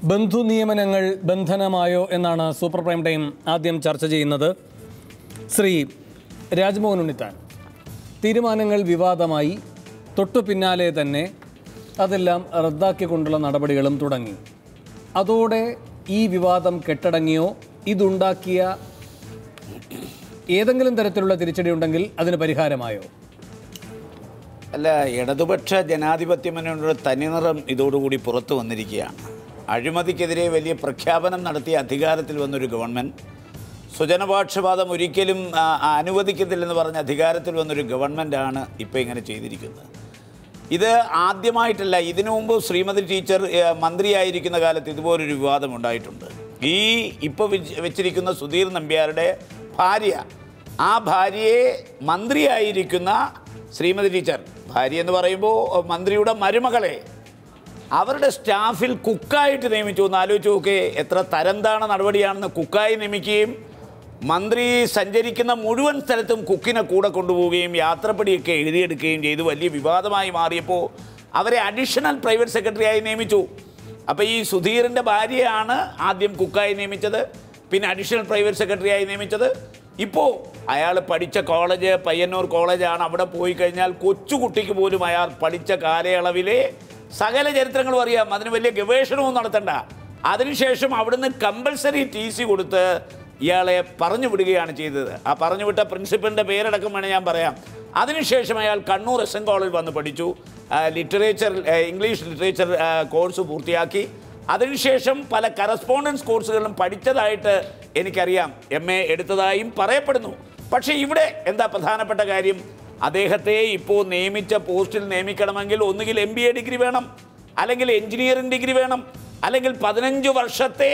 ബന്ധു നിയമനങ്ങൾ ബന്ധനമായോ എന്നാണ് സൂപ്പർ പ്രൈം ടൈം ആദ്യം ചർച്ച ചെയ്യുന്നത്. ശ്രീ രാജ്മോഹൻ ഉണ്ണിത്താൻ, തീരുമാനങ്ങൾ വിവാദമായി, തൊട്ടു പിന്നാലെ തന്നെ അതെല്ലാം റദ്ദാക്കിക്കൊണ്ടുള്ള നടപടികളും തുടങ്ങി. അതോടെ ഈ വിവാദം കെട്ടടങ്ങിയോ? ഇതുണ്ടാക്കിയ ഏതെങ്കിലും തരത്തിലുള്ള തിരിച്ചടി ഉണ്ടെങ്കിൽ അതിന് പരിഹാരമായോ? അല്ല, ഇടതുപക്ഷ ജനാധിപത്യ മുന്നണിയുടെ തനിനിറം ഇതോടുകൂടി പുറത്തു വന്നിരിക്കുകയാണ്. അഴിമതിക്കെതിരെ വലിയ പ്രഖ്യാപനം നടത്തി അധികാരത്തിൽ വന്നൊരു ഗവൺമെൻറ്, സ്വജനപക്ഷപാതം ഒരിക്കലും അനുവദിക്കത്തില്ലെന്ന് പറഞ്ഞ് അധികാരത്തിൽ വന്നൊരു ഗവൺമെൻറ്റാണ് ഇപ്പോൾ ഇങ്ങനെ ചെയ്തിരിക്കുന്നത്. ഇത് ആദ്യമായിട്ടല്ല. ഇതിനു മുമ്പ് ശ്രീമതി ടീച്ചർ മന്ത്രിയായിരിക്കുന്ന കാലത്ത് ഇതുപോലൊരു വിവാദം ഉണ്ടായിട്ടുണ്ട്. ഇപ്പോൾ വെച്ചിരിക്കുന്ന സുധീർ നമ്പ്യാരുടെ ഭാര്യ, ആ ഭാര്യയെ മന്ത്രിയായിരിക്കുന്ന ശ്രീമതി ടീച്ചർ, ഭാര്യ എന്ന് പറയുമ്പോൾ മന്ത്രിയുടെ മരുമകളെ അവരുടെ സ്റ്റാഫിൽ കുക്കായിട്ട് നിയമിച്ചു. ഒന്ന് ആലോചിച്ച് നോക്കേ, എത്ര തരംതാണ നടപടിയാണെന്ന്. കുക്കായി നിയമിക്കുകയും മന്ത്രി സഞ്ചരിക്കുന്ന മുഴുവൻ സ്ഥലത്തും കുക്കിനെ കൂടെ കൊണ്ടുപോവുകയും യാത്രപ്പടിയൊക്കെ എഴുതിയെടുക്കുകയും ചെയ്തു. വലിയ വിവാദമായി മാറിയപ്പോൾ അവരെ അഡീഷണൽ പ്രൈവറ്റ് സെക്രട്ടറിയായി നിയമിച്ചു. അപ്പോൾ ഈ സുധീറിൻ്റെ ഭാര്യയാണ് ആദ്യം കുക്കായി നിയമിച്ചത്, പിന്നെ അഡീഷണൽ പ്രൈവറ്റ് സെക്രട്ടറിയായി നിയമിച്ചത്. ഇപ്പോൾ അയാൾ പഠിച്ച കോളേജ് പയ്യന്നൂർ കോളേജാണ്. അവിടെ പോയി കഴിഞ്ഞാൽ കൊച്ചുകുട്ടിക്ക് പോലും അയാൾ പഠിച്ച കാലയളവിലെ സകല ചരിത്രങ്ങളും അറിയാം. അതിന് വലിയ ഗവേഷണവും നടത്തണ്ട. അതിനുശേഷം അവിടുന്ന് കമ്പൽസറി TC കൊടുത്ത് ഇയാളെ പറഞ്ഞു വിടുകയാണ് ചെയ്തത്. ആ പറഞ്ഞു വിട്ട പ്രിൻസിപ്പലിൻ്റെ പേരടക്കം വേണേൽ ഞാൻ പറയാം. അതിനുശേഷം അയാൾ കണ്ണൂർ SM കോളേജിൽ വന്ന് പഠിച്ചു, ഇംഗ്ലീഷ് ലിറ്ററേച്ചർ കോഴ്സ് പൂർത്തിയാക്കി. അതിനുശേഷം പല കറസ്പോണ്ടൻസ് കോഴ്സുകളിലും പഠിച്ചതായിട്ട് എനിക്കറിയാം, MA എടുത്തതായും പറയപ്പെടുന്നു. പക്ഷേ ഇവിടെ എന്താ പ്രധാനപ്പെട്ട കാര്യം? അദ്ദേഹത്തെ ഇപ്പോൾ നിയമിച്ച പോസ്റ്റിൽ നിയമിക്കണമെങ്കിൽ ഒന്നുകിൽ MBA ഡിഗ്രി വേണം, അല്ലെങ്കിൽ എഞ്ചിനീയറിംഗ് ഡിഗ്രി വേണം, അല്ലെങ്കിൽ 15 വർഷത്തെ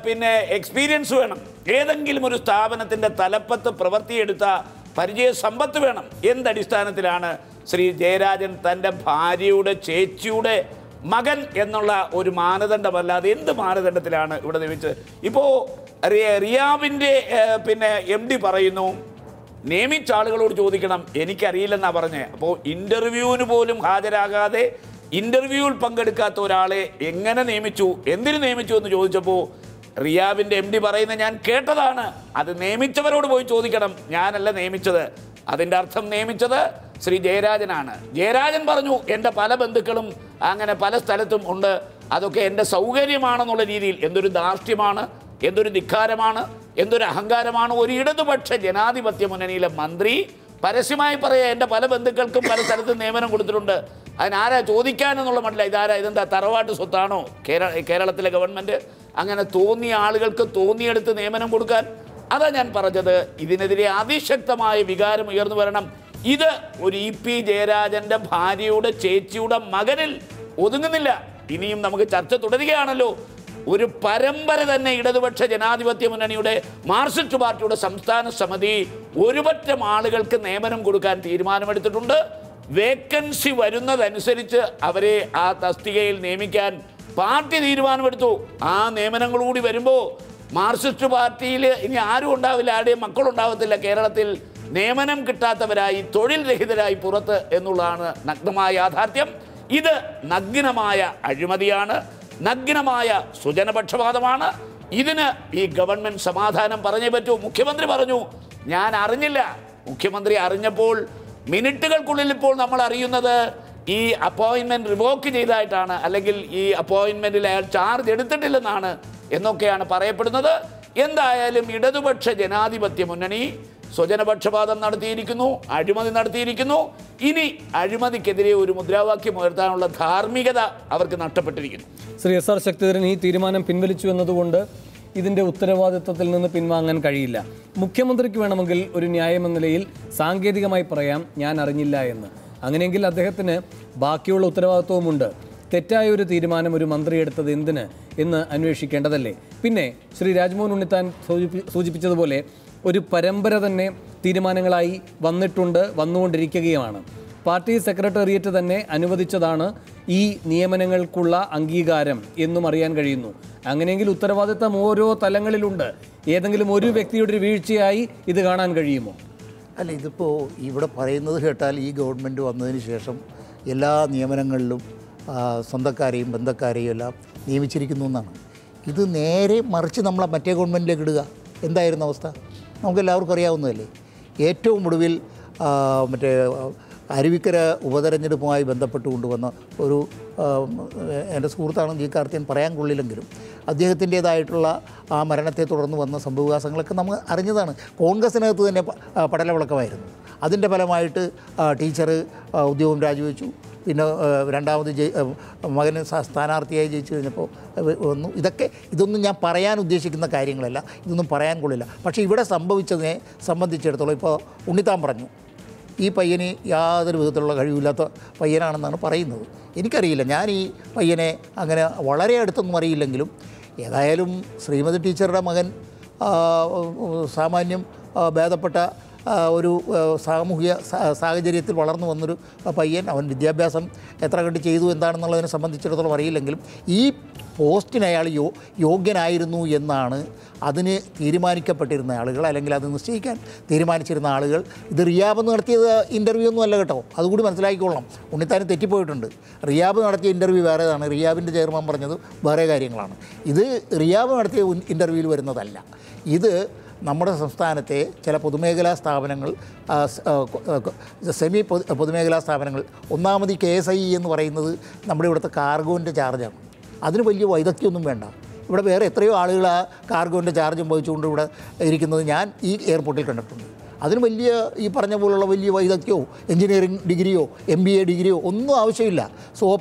പിന്നെ എക്സ്പീരിയൻസ് വേണം. ഏതെങ്കിലും ഒരു സ്ഥാപനത്തിൻ്റെ തലപ്പത്ത് പ്രവൃത്തിയെടുത്ത പരിചയ സമ്പത്ത് വേണം. എന്തടിസ്ഥാനത്തിലാണ് ശ്രീ ജയരാജൻ തൻ്റെ ഭാര്യയുടെ ചേച്ചിയുടെ മകൻ എന്നുള്ള ഒരു മാനദണ്ഡമല്ലാതെ എന്ത് മാനദണ്ഡത്തിലാണ് ഇവിടെ നിയമിച്ചത്? ഇപ്പോൾ റിയാബിൻ്റെ പിന്നെ MD പറയുന്നു, നിയമിച്ച ആളുകളോട് ചോദിക്കണം, എനിക്കറിയില്ലെന്നാണ് പറഞ്ഞത്. അപ്പോൾ ഇൻ്റർവ്യൂവിന് പോലും ഹാജരാകാതെ ഇൻ്റർവ്യൂവിൽ പങ്കെടുക്കാത്ത ഒരാളെ എങ്ങനെ നിയമിച്ചു, എന്തിനു നിയമിച്ചു എന്ന് ചോദിച്ചപ്പോൾ റിയാബിൻ്റെ MD പറയുന്നത് ഞാൻ കേട്ടതാണ്, അത് നിയമിച്ചവരോട് പോയി ചോദിക്കണം, ഞാനല്ല നിയമിച്ചത്. അതിൻ്റെ അർത്ഥം നിയമിച്ചത് ശ്രീ ജയരാജനാണ്. ജയരാജൻ പറഞ്ഞു, എൻ്റെ പല ബന്ധുക്കളും അങ്ങനെ പല സ്ഥലത്തും ഉണ്ട്, അതൊക്കെ എൻ്റെ സൗകര്യമാണെന്നുള്ള രീതിയിൽ. എന്തൊരു ധാർഷ്ട്യമാണ്, എന്തൊരു ധിക്കാരമാണ്, എന്തൊരു അഹങ്കാരമാണ്. ഒരു ഇടതുപക്ഷ ജനാധിപത്യ മുന്നണിയിലെ മന്ത്രി പരസ്യമായി പറയുക, എൻ്റെ പല ബന്ധുക്കൾക്കും പല സ്ഥലത്തും നിയമനം കൊടുത്തിട്ടുണ്ട്, അതിനാരാ ചോദിക്കാനെന്നുള്ള മട്ടില്ല. ഇതെന്താ തറവാട്ട് സ്വത്താണോ കേരളത്തിലെ ഗവൺമെൻറ്? അങ്ങനെ തോന്നിയ ആളുകൾക്ക് തോന്നിയെടുത്ത് നിയമനം കൊടുക്കാൻ? അതാ ഞാൻ പറഞ്ഞത്, ഇതിനെതിരെ അതിശക്തമായ വികാരം ഉയർന്നു വരണം. ഇത് ഒരു EP ജയരാജൻ്റെ ഭാര്യയുടെ ചേച്ചിയുടെ മകനിൽ ഒതുങ്ങുന്നില്ല. ഇനിയും നമുക്ക് ചർച്ച തുടരുകയാണല്ലോ. ഒരു പരമ്പര തന്നെ ഇടതുപക്ഷ ജനാധിപത്യ മുന്നണിയുടെ മാർക്സിസ്റ്റ് പാർട്ടിയുടെ സംസ്ഥാന സമിതി ഒരുപറ്റം ആളുകൾക്ക് നിയമനം കൊടുക്കാൻ തീരുമാനമെടുത്തിട്ടുണ്ട്. വേക്കൻസി വരുന്നതനുസരിച്ച് അവരെ ആ തസ്തികയിൽ നിയമിക്കാൻ പാർട്ടി തീരുമാനമെടുത്തു. ആ നിയമനങ്ങളൂടി വരുമ്പോൾ മാർക്സിസ്റ്റ് പാർട്ടിയിൽ ഇനി ആരും ഉണ്ടാവില്ല, ആരുടെയും മക്കളുണ്ടാവത്തില്ല. കേരളത്തിൽ നിയമനം കിട്ടാത്തവരായി, തൊഴിൽ രഹിതരായി പുറത്ത് എന്നുള്ളതാണ് നഗ്നമായ യാഥാർത്ഥ്യം. ഇത് നഗ്നമായ അഴിമതിയാണ്, നഗ്നമായ സ്വജനപക്ഷപാതമാണ്. ഇതിന് ഈ ഗവൺമെൻറ് സമാധാനം പറഞ്ഞേ പറ്റൂ. മുഖ്യമന്ത്രി പറഞ്ഞു, ഞാൻ അറിഞ്ഞില്ല. മുഖ്യമന്ത്രി അറിഞ്ഞപ്പോൾ മിനിറ്റുകൾക്കുള്ളിൽ ഇപ്പോൾ നമ്മൾ അറിയുന്നത് ഈ അപ്പോയിൻമെൻറ്റ് റിവോക്ക് ചെയ്തതായിട്ടാണ്, അല്ലെങ്കിൽ ഈ അപ്പോയിൻമെൻറ്റിൽ അയാൾ ചാർജ് എടുത്തിട്ടില്ലെന്നാണ് എന്നൊക്കെയാണ് പറയപ്പെടുന്നത്. എന്തായാലും ഇടതുപക്ഷ ജനാധിപത്യ മുന്നണി സ്വജനപക്ഷപാതം നടത്തിയിരിക്കുന്നു, അഴിമതി നടത്തിയിരിക്കുന്നു. ഇനി അഴിമതിക്കെതിരെ ഒരു മുദ്രാവാക്യം ഉയർത്താനുള്ള ധാർമ്മികത അവർക്ക് നഷ്ടപ്പെട്ടിരിക്കുന്നു. ശ്രീ SR ശക്തിധരൻ, ഈ തീരുമാനം പിൻവലിച്ചു എന്നതുകൊണ്ട് ഇതിൻ്റെ ഉത്തരവാദിത്വത്തിൽ നിന്ന് പിൻവാങ്ങാൻ കഴിയില്ല. മുഖ്യമന്ത്രിക്ക് വേണമെങ്കിൽ ഒരു ന്യായമെന്ന നിലയിൽ സാങ്കേതികമായി പറയാം, ഞാൻ അറിഞ്ഞില്ല എന്ന്. അങ്ങനെയെങ്കിൽ അദ്ദേഹത്തിന് ബാക്കിയുള്ള ഉത്തരവാദിത്വവുമുണ്ട്. തെറ്റായ ഒരു തീരുമാനം ഒരു മന്ത്രി എടുത്തത് എന്തിന് എന്ന് അന്വേഷിക്കേണ്ടതല്ലേ? പിന്നെ ശ്രീ രാജ്മോഹൻ ഉണ്ണിത്താൻ സൂചിപ്പിച്ചതുപോലെ ഒരു പരമ്പര തന്നെ തീരുമാനങ്ങളായി വന്നുകൊണ്ടിരിക്കുകയാണ്. പാർട്ടി സെക്രട്ടേറിയറ്റ് തന്നെ അനുവദിച്ചതാണ് ഈ നിയമനങ്ങൾക്കുള്ള അംഗീകാരം എന്നും അറിയാൻ കഴിയുന്നു. അങ്ങനെയെങ്കിൽ ഉത്തരവാദിത്തം ഓരോ തലങ്ങളിലുണ്ട്. ഏതെങ്കിലും ഒരു വ്യക്തിയുടെ ഒരു വീഴ്ചയായി ഇത് കാണാൻ കഴിയുമോ? അല്ല, ഇതിപ്പോൾ ഇവിടെ പറയുന്നത് കേട്ടാൽ ഈ ഗവൺമെൻറ് വന്നതിന് ശേഷം എല്ലാ നിയമനങ്ങളിലും സ്വന്തക്കാരെയും ബന്ധക്കാരെയും എല്ലാം നിയമിച്ചിരിക്കുന്നു എന്നാണ്. ഇത് നേരെ മറിച്ച് നമ്മളെ മറ്റേ ഗവൺമെൻറ്റിലേക്ക് ഇടുക. എന്തായിരുന്നു അവസ്ഥ നമുക്കെല്ലാവർക്കും അറിയാവുന്നതല്ലേ. ഏറ്റവും ഒടുവിൽ മറ്റേ അരുവിക്കര ഉപതെരഞ്ഞെടുപ്പുമായി ബന്ധപ്പെട്ട് കൊണ്ടുവന്ന ഒരു എൻ്റെ സുഹൃത്താണ് ജി കാർത്തിയൻ, പറയാൻ കൊള്ളില്ലെങ്കിലും അദ്ദേഹത്തിൻ്റേതായിട്ടുള്ള ആ മരണത്തെ തുടർന്ന് വന്ന സംഭവവികാസങ്ങളൊക്കെ നമ്മൾ അറിഞ്ഞതാണ്. കോൺഗ്രസിനകത്ത് തന്നെ പടലവിളക്കമായിരുന്നു. അതിൻ്റെ ഫലമായിട്ട് ടീച്ചർ ഉദ്യോഗം രാജിവെച്ചു. പിന്നെ രണ്ടാമത് മകന് സ്ഥാനാർത്ഥിയായി ജയിച്ചു കഴിഞ്ഞപ്പോൾ വന്നു. ഇതൊന്നും ഞാൻ പറയാൻ ഉദ്ദേശിക്കുന്ന കാര്യങ്ങളല്ല, ഇതൊന്നും പറയാൻ കൊള്ളില്ല. പക്ഷേ ഇവിടെ സംഭവിച്ചതിനെ സംബന്ധിച്ചിടത്തോളം ഇപ്പോൾ ഉണ്ണിത്താൻ പറഞ്ഞു, ഈ പയ്യന് യാതൊരു വിധത്തിലുള്ള കഴിവില്ലാത്ത പയ്യനാണെന്നാണ് പറയുന്നത്. എനിക്കറിയില്ല, ഞാൻ ഈ പയ്യനെ അങ്ങനെ വളരെ അടുത്തൊന്നും അറിയില്ലെങ്കിലും ഏതായാലും ശ്രീമതി ടീച്ചറുടെ മകൻ സാമാന്യം ഭേദപ്പെട്ട ഒരു സാമൂഹിക സാഹചര്യത്തിൽ വളർന്നു വന്നൊരു പയ്യൻ. അവൻ വിദ്യാഭ്യാസം എത്ര കണ്ട് ചെയ്തു എന്താണെന്നുള്ളതിനെ സംബന്ധിച്ചിടത്തോളം അറിയില്ലെങ്കിലും ഈ പോസ്റ്റിന് അയാൾ യോഗ്യനായിരുന്നു എന്നാണ് അതിന് തീരുമാനിക്കപ്പെട്ടിരുന്ന ആളുകൾ, അല്ലെങ്കിൽ അത് നിശ്ചയിക്കാൻ തീരുമാനിച്ചിരുന്ന ആളുകൾ. ഇത് റിയാബ് നടത്തിയത് ഇൻ്റർവ്യൂ ഒന്നും അല്ല കേട്ടോ, അതുകൂടി മനസ്സിലാക്കിക്കൊള്ളണം. ഉണ്ണിത്താൻ തെറ്റിപ്പോയിട്ടുണ്ട്. റിയാബ് നടത്തിയ ഇൻ്റർവ്യൂ വേറേതാണ്, റിയാബിൻ്റെ ചെയർമാൻ പറഞ്ഞത് വേറെ കാര്യങ്ങളാണ്. ഇത് റിയാബ് നടത്തിയ ഇൻ്റർവ്യൂവിൽ വരുന്നതല്ല. ഇത് നമ്മുടെ സംസ്ഥാനത്തെ ചില പൊതുമേഖലാ സ്ഥാപനങ്ങൾ, സെമി പൊതുമേഖലാ സ്ഥാപനങ്ങൾ, ഒന്നാമത് KSI എന്ന് പറയുന്നത് നമ്മുടെ ഇവിടുത്തെ കാർഗോൻ്റെ ചാർജാണ്. അതിന് വലിയ വൈദഗ്ധ്യമൊന്നും വേണ്ട. ഇവിടെ വേറെ എത്രയോ ആളുകൾ ആ കാർഗോൻ്റെ ചാർജും വഹിച്ചുകൊണ്ട് ഇവിടെ ഇരിക്കുന്നത് ഞാൻ ഈ എയർപോർട്ടിൽ കണ്ടിട്ടുണ്ട്. അതിന് വലിയ ഈ പറഞ്ഞ പോലുള്ള വലിയ വൈദഗ്ധ്യമോ എഞ്ചിനീയറിംഗ് ഡിഗ്രിയോ MBA ഡിഗ്രിയോ ഒന്നും ആവശ്യമില്ല.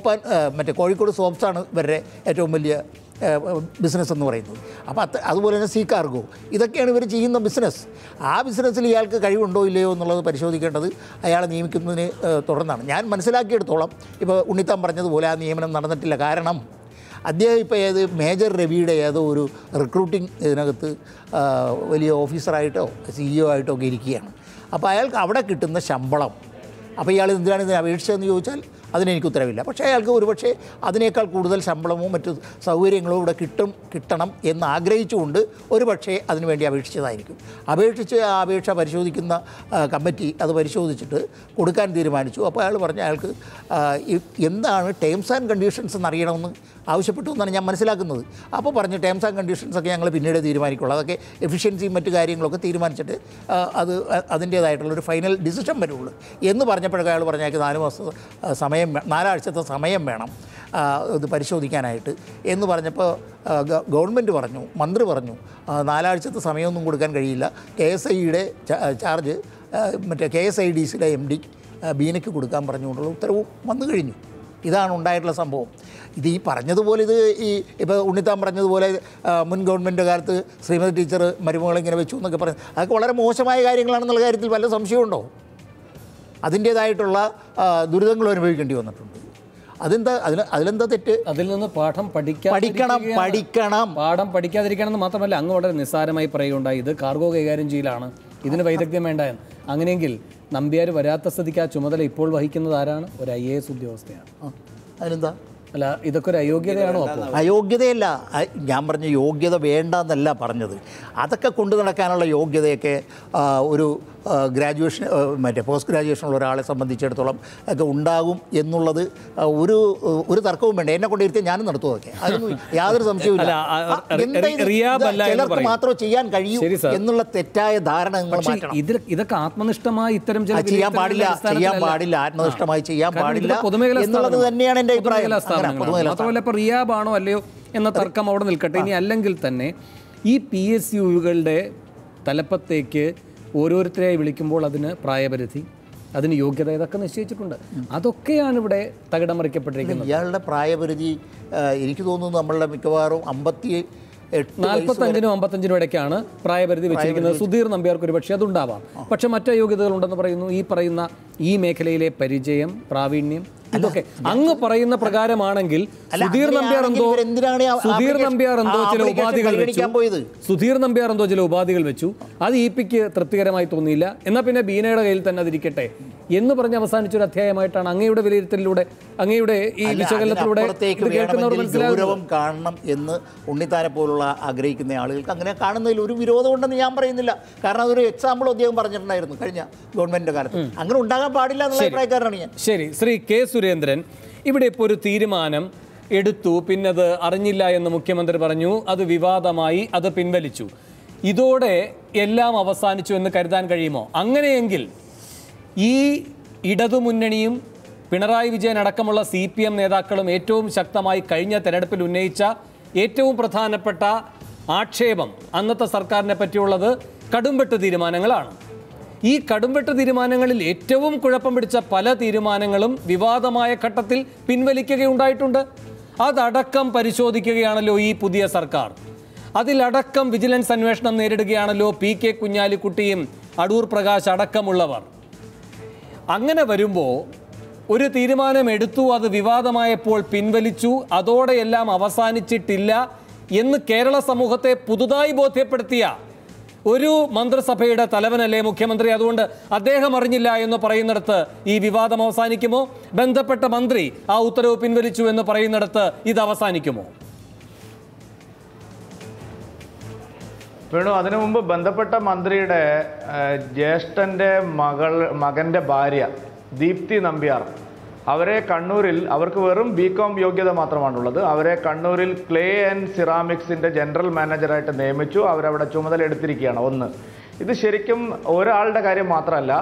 മറ്റേ കോഴിക്കോട് സോപ്സാണ് ഇവരുടെ ഏറ്റവും വലിയ ബിസിനസ് എന്ന് പറയുന്നത്. അപ്പോൾ അതുപോലെ തന്നെ സീ കാർഗോ, ഇതൊക്കെയാണ് ഇവർ ചെയ്യുന്ന ബിസിനസ്. ആ ബിസിനസ്സിൽ ഇയാൾക്ക് കഴിവുണ്ടോ ഇല്ലയോ എന്നുള്ളത് പരിശോധിക്കേണ്ടത് അയാളെ നിയമിക്കുന്നതിന് തുടർന്നാണ്. ഞാൻ മനസ്സിലാക്കിയെടുത്തോളം ഇപ്പോൾ ഉണ്ണിത്താൻ പറഞ്ഞതുപോലെ ആ നിയമനം നടന്നിട്ടില്ല. കാരണം അദ്ദേഹം ഇപ്പോൾ മേജർ രവിയുടെ ഏതോ ഒരു റിക്രൂട്ടിംഗ് ഇതിനകത്ത് വലിയ ഓഫീസറായിട്ടോ CEO ആയിട്ടോ ഒക്കെ ഇരിക്കുകയാണ്. അപ്പോൾ അയാൾക്ക് അവിടെ കിട്ടുന്ന ശമ്പളം, അപ്പോൾ ഇയാൾ എന്തിനാണ് ഇതിന് അപേക്ഷിച്ചതെന്ന് ചോദിച്ചാൽ അതിനെനിക്ക് ഉത്തരവില്ല. പക്ഷേ അയാൾക്ക് ഒരുപക്ഷെ അതിനേക്കാൾ കൂടുതൽ ശമ്പളമോ മറ്റു സൗകര്യങ്ങളോ ഇവിടെ കിട്ടണം എന്ന് ആഗ്രഹിച്ചുകൊണ്ട് ഒരുപക്ഷെ അതിനുവേണ്ടി അപേക്ഷിച്ചതായിരിക്കും. ആ അപേക്ഷ പരിശോധിക്കുന്ന കമ്മിറ്റി അത് പരിശോധിച്ചിട്ട് കൊടുക്കാൻ തീരുമാനിച്ചു. അപ്പോൾ അയാൾ പറഞ്ഞു അയാൾക്ക് എന്താണ് ടേംസ് ആൻഡ് കണ്ടീഷൻസ് എന്നറിയണമെന്ന് ആവശ്യപ്പെട്ടു എന്നാണ് ഞാൻ മനസ്സിലാക്കുന്നത്. അപ്പോൾ പറഞ്ഞു ടേംസ് ആൻഡ് കണ്ടീഷൻസൊക്കെ ഞങ്ങൾ പിന്നീട് തീരുമാനിക്കുള്ളൂ, അതൊക്കെ എഫിഷ്യൻസിയും മറ്റു കാര്യങ്ങളൊക്കെ തീരുമാനിച്ചിട്ട് അതിൻ്റേതായിട്ടുള്ളൊരു ഫൈനൽ ഡിസിഷൻ വരുള്ളൂ എന്ന് പറഞ്ഞപ്പോഴൊക്കെ അയാൾ പറഞ്ഞാൽ 4 ആഴ്ചത്തെ സമയം വേണം ഇത് പരിശോധിക്കാനായിട്ട് എന്ന് പറഞ്ഞപ്പോൾ ഗവൺമെൻറ് പറഞ്ഞു, മന്ത്രി പറഞ്ഞു 4 ആഴ്ചത്തെ സമയമൊന്നും കൊടുക്കാൻ കഴിയില്ല. KSIയുടെ ചാർജ് മറ്റേ KSIDCയുടെ MD ബീനയ്ക്ക് കൊടുക്കാൻ പറഞ്ഞുകൊണ്ടുള്ള ഉത്തരവും വന്നു കഴിഞ്ഞു. ഇതാണ് ഉണ്ടായിട്ടുള്ള സംഭവം. ഇത് ഈ പറഞ്ഞതുപോലെ ഇപ്പോൾ ഉണ്ണിത്താൻ പറഞ്ഞതുപോലെ മുൻ ഗവൺമെൻറ് കാലത്ത് ശ്രീമതി ടീച്ചർ മരുമകളിങ്ങനെ വെച്ചു എന്നൊക്കെ പറഞ്ഞു, അതൊക്കെ വളരെ മോശമായ കാര്യങ്ങളാണെന്നുള്ള കാര്യത്തിൽ വല്ല സംശയമുണ്ടോ? അതിൻ്റേതായിട്ടുള്ള ദുരിതങ്ങൾ അനുഭവിക്കേണ്ടി വന്നിട്ടുണ്ട്. അതിലെന്താ തെറ്റ്? അതിൽ നിന്ന് പാഠം പഠിക്കണം. പാഠം പഠിക്കാതിരിക്കണമെന്ന് മാത്രമല്ല, അങ്ങ് വളരെ നിസ്സാരമായി പറയുകയുണ്ടായി ഇത് കാർഗോ കൈകാര്യം ചെയ്യലാണ്, ഇതിന് വൈദഗ്ധ്യം വേണ്ട എന്ന്. അങ്ങനെയെങ്കിൽ നമ്പ്യാർ വരാത്ത സ്ഥിതിക്ക് ആ ചുമതല ഇപ്പോൾ വഹിക്കുന്നത് ആരാണ്? ഒരു IAS ഉദ്യോഗസ്ഥയാണ്. അതിനെന്താ? അല്ല, ഇതൊക്കെ ഒരു അയോഗ്യതയാണോ? അപ്പോൾ അയോഗ്യതയല്ല, ഞാൻ പറഞ്ഞ യോഗ്യത വേണ്ട എന്നല്ല പറഞ്ഞത്. അതൊക്കെ കൊണ്ടു നടക്കാനുള്ള യോഗ്യതയൊക്കെ ഒരു ഗ്രാജുവേഷൻ മറ്റേ പോസ്റ്റ് ഗ്രാജുവേഷനുള്ള ഒരാളെ സംബന്ധിച്ചിടത്തോളം ഒക്കെ ഉണ്ടാകും എന്നുള്ളത് ഒരു തർക്കവും വേണ്ട. എന്നെ കൊണ്ടിരുത്തി ഞാനും നടത്തുമൊക്കെ, അതൊന്നും യാതൊരു സംശയവുമില്ല. ചിലർക്ക് മാത്രമേ ചെയ്യാൻ കഴിയൂ എന്നുള്ള തെറ്റായ ധാരണ നിങ്ങൾ മാറ്റണം. ഇതൊക്കെ ആത്മനിഷ്ഠമായി ഇത്തരം ചെയ്യാൻ പാടില്ല, ആത്മനിഷ്ഠമായി ചെയ്യാൻ പാടില്ല എന്നുള്ളത് തന്നെയാണ് എൻ്റെ അഭിപ്രായം. മാത്രമല്ല, ഇപ്പോൾ റിയാബാണോ അല്ലയോ എന്ന തർക്കം അവിടെ നിൽക്കട്ടെ. ഇനി അല്ലെങ്കിൽ തന്നെ ഈ PSUകളുടെ തലപ്പത്തേക്ക് ഓരോരുത്തരെയായി വിളിക്കുമ്പോൾ അതിന് പ്രായപരിധി, അതിന് യോഗ്യത, ഇതൊക്കെ നിശ്ചയിച്ചിട്ടുണ്ട്. അതൊക്കെയാണ് ഇവിടെ തകിടം മറിക്കപ്പെട്ടിരിക്കുന്നത്. ഇയാളുടെ പ്രായപരിധി എനിക്ക് തോന്നുന്നു നമ്മളുടെ മിക്കവാറും 45-നും 55-നും ഇടയ്ക്കാണ് പ്രായപരിധി വെച്ചിരിക്കുന്നത്. സുധീർ നമ്പ്യാർക്ക് ഒരു പക്ഷേ അതുണ്ടാവാം. പക്ഷെ മറ്റു യോഗ്യതകളുണ്ടെന്ന് പറയുന്നു. ഈ പറയുന്ന ഈ മേഖലയിലെ പരിചയം, പ്രാവീണ്യം, ഇതൊക്കെ അങ്ങ് പറയുന്ന പ്രകാരമാണെങ്കിൽ സുധീർ നമ്പ്യാർ എന്തോ ചില ഉപാധികൾ വെച്ചു. അത് EP-ക്ക് തൃപ്തികരമായി തോന്നിയില്ല. എന്നാൽ പിന്നെ ബീനയുടെ കയ്യിൽ തന്നെ അതിരിക്കട്ടെ എന്ന് പറഞ്ഞ് അവസാനിച്ചൊരു അധ്യായമായിട്ടാണ് അങ്ങയുടെ വിലയിരുത്തലിലൂടെ, അങ്ങയുടെ ഈ വിശകലനത്തിലൂടെ ഗൗരവം കാണണം എന്ന് ഉണ്ണിത്താനെ പോലുള്ള ആഗ്രഹിക്കുന്ന ആളുകൾക്ക് അങ്ങനെ കാണുന്നതിൽ ഒരു വിരോധമുണ്ടെന്ന് ഞാൻ പറയുന്നില്ല. കാരണം അതൊരു എക്സാമ്പിൾ അദ്ദേഹം പറഞ്ഞിട്ടുണ്ടായിരുന്നു കഴിഞ്ഞ ഗവൺമെന്റിന്റെ കാലത്ത്. അങ്ങനെ ഉണ്ടാകാൻ പാടില്ല എന്നുള്ള അഭിപ്രായക്കാരനാണ് ഞാൻ. ശരി, ശ്രീ കെ സുരേന്ദ്രൻ, ഇവിടെ ഇപ്പോൾ ഒരു തീരുമാനം എടുത്തു, പിന്നെ അത് അറിഞ്ഞില്ല എന്ന് മുഖ്യമന്ത്രി പറഞ്ഞു, അത് വിവാദമായി, അത് പിൻവലിച്ചു, ഇതോടെ എല്ലാം അവസാനിച്ചു എന്ന് കരുതാൻ കഴിയുമോ? അങ്ങനെയെങ്കിൽ ഈ ഇടതുമുന്നണിയും പിണറായി വിജയൻ അടക്കമുള്ള CPM നേതാക്കളും ഏറ്റവും ശക്തമായി കഴിഞ്ഞ തെരഞ്ഞെടുപ്പിൽ ഉന്നയിച്ച ഏറ്റവും പ്രധാനപ്പെട്ട ആക്ഷേപം അന്നത്തെ സർക്കാരിനെ പറ്റിയുള്ളത് കടുംവെട്ട് തീരുമാനങ്ങളാണ്. ഈ കടുംവെട്ട് തീരുമാനങ്ങളിൽ ഏറ്റവും കുഴപ്പം പിടിച്ച പല തീരുമാനങ്ങളും വിവാദമായ ഘട്ടത്തിൽ പിൻവലിക്കുകയുണ്ടായിട്ടുണ്ട്. അതടക്കം പരിശോധിക്കുകയാണല്ലോ ഈ പുതിയ സർക്കാർ. അതിലടക്കം വിജിലൻസ് അന്വേഷണം നേരിടുകയാണല്ലോ PK കുഞ്ഞാലിക്കുട്ടിയും അടൂർ പ്രകാശ് അടക്കമുള്ളവർ. അങ്ങനെ വരുമ്പോൾ ഒരു തീരുമാനം എടുത്തു, അത് വിവാദമായപ്പോൾ പിൻവലിച്ചു, അതോടെ എല്ലാം അവസാനിച്ചിട്ടില്ല എന്ന് കേരള സമൂഹത്തെ പുതുതായി ബോധ്യപ്പെടുത്തിയ ഒരു മന്ത്രിസഭയുടെ തലവനല്ലേ മുഖ്യമന്ത്രി? അതുകൊണ്ട് അദ്ദേഹം അറിഞ്ഞില്ല എന്ന് പറയുന്നിടത്ത് ഈ വിവാദം അവസാനിക്കുമോ? ബന്ധപ്പെട്ട മന്ത്രി ആ ഉത്തരവ് പിൻവലിച്ചു എന്ന് പറയുന്നിടത്ത് ഇത് അവസാനിക്കുമോ? വേണു, അതിനു മുമ്പ് ബന്ധപ്പെട്ട മന്ത്രിയുടെ ജ്യേഷ്ഠൻ്റെ മകൻ്റെ ഭാര്യ ദീപ്തി നമ്പ്യാർ, അവരെ കണ്ണൂരിൽ, അവർക്ക് വെറും BCom യോഗ്യത മാത്രമാണുള്ളത്, അവരെ കണ്ണൂരിൽ ക്ലേ ആൻഡ് സിറാമിക്സിൻ്റെ ജനറൽ മാനേജറായിട്ട് നിയമിച്ചു. അവരവിടെ ചുമതല എടുത്തിരിക്കുകയാണ്. ഒന്ന്, ഇത് ശരിക്കും ഒരാളുടെ കാര്യം മാത്രമല്ല,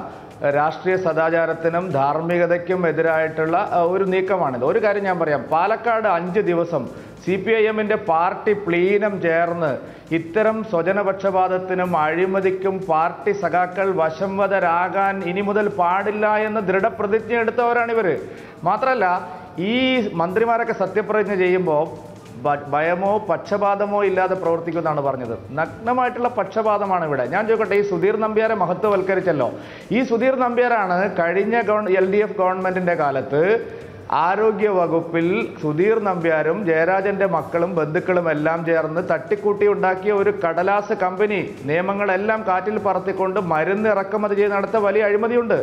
രാഷ്ട്രീയ സദാചാരത്തിനും ധാർമ്മികതയ്ക്കും എതിരായിട്ടുള്ള ഒരു നീക്കമാണിത്. ഒരു കാര്യം ഞാൻ പറയാം, പാലക്കാട് 5 ദിവസം CPIM-ന്റെ പാർട്ടി പ്ലീനം ചേർന്ന് ഇത്തരം സ്വജനപക്ഷപാതത്തിനും അഴിമതിക്കും പാർട്ടി സഖാക്കൾ വശംവദരാകാൻ ഇനി മുതൽ പാടില്ല എന്ന് ദൃഢപ്രതിജ്ഞ എടുത്തവരാണിവർ. മാത്രമല്ല, ഈ മന്ത്രിമാരൊക്കെ സത്യപ്രതിജ്ഞ ചെയ്യുമ്പോൾ ഭയമോ പക്ഷപാതമോ ഇല്ലാതെ പ്രവർത്തിക്കുമെന്നാണ് പറഞ്ഞത്. നഗ്നമായിട്ടുള്ള പക്ഷപാതമാണ് ഇവിടെ. ഞാൻ ചോദിക്കട്ടെ, ഈ സുധീർ നമ്പ്യാരെ മഹത്വവൽക്കരിച്ചല്ലോ. ഈ സുധീർ നമ്പ്യാരാണ് കഴിഞ്ഞ LDF ഗവൺമെന്റിന്റെ കാലത്ത് ആരോഗ്യ വകുപ്പിൽ സുധീർ നമ്പ്യാരും ജയരാജന്റെ മക്കളും ബന്ധുക്കളും എല്ലാം ചേർന്ന് തട്ടിക്കൂട്ടി ഉണ്ടാക്കിയ ഒരു കടലാസ് കമ്പനി, നിയമങ്ങളെല്ലാം കാറ്റിൽ പറത്തിക്കൊണ്ട് മരുന്ന് ഇറക്കുമതി ചെയ്ത് നടത്ത വലിയ അഴിമതിയുണ്ട്.